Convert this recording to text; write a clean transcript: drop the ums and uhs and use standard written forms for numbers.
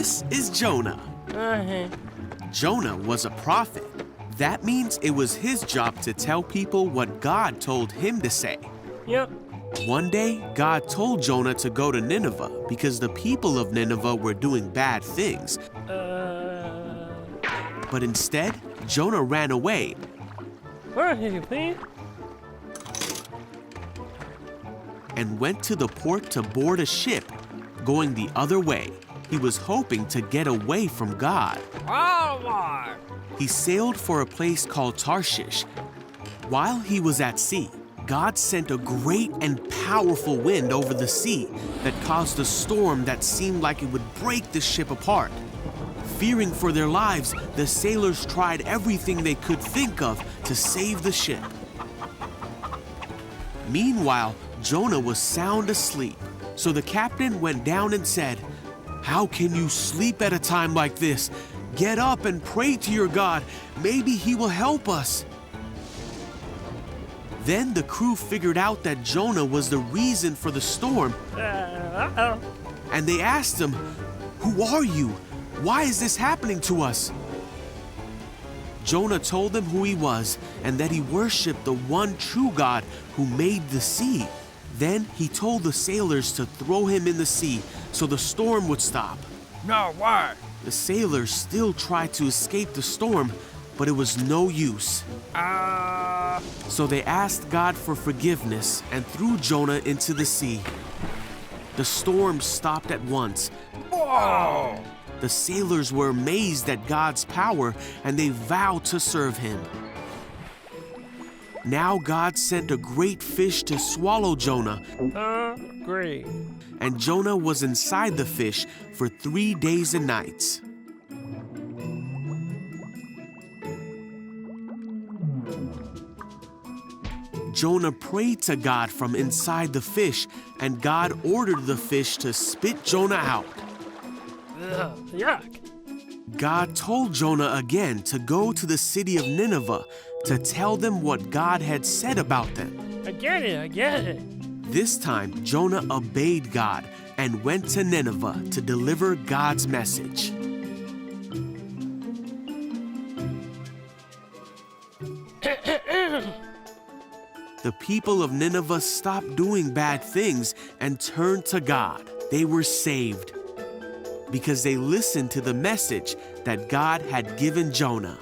This is Jonah. Jonah was a prophet. That means it was his job to tell people what God told him to say. Yep. One day, God told Jonah to go to Nineveh because the people of Nineveh were doing bad things. But instead, Jonah ran away. Where are you, please? And went to the port to board a ship, going the other way. He was hoping to get away from God. He sailed for a place called Tarshish. While he was at sea, God sent a great and powerful wind over the sea that caused a storm that seemed like it would break the ship apart. Fearing for their lives, the sailors tried everything they could think of to save the ship. Meanwhile, Jonah was sound asleep, so the captain went down and said, "How can you sleep at a time like this? Get up and pray to your God. Maybe he will help us." Then the crew figured out that Jonah was the reason for the storm, and they asked him, "Who are you? Why is this happening to us?" Jonah told them who he was and that he worshiped the one true God who made the sea. Then he told the sailors to throw him in the sea so the storm would stop. No, why? The sailors still tried to escape the storm, but it was no use. So they asked God for forgiveness and threw Jonah into the sea. The storm stopped at once. Whoa! The sailors were amazed at God's power and they vowed to serve him. Now God sent a great fish to swallow Jonah. Great. And Jonah was inside the fish for 3 days and nights. Jonah prayed to God from inside the fish, and God ordered the fish to spit Jonah out. Yuck. God told Jonah again to go to the city of Nineveh to tell them what God had said about them. I get it. This time, Jonah obeyed God and went to Nineveh to deliver God's message. The people of Nineveh stopped doing bad things and turned to God. They were saved because they listened to the message that God had given Jonah.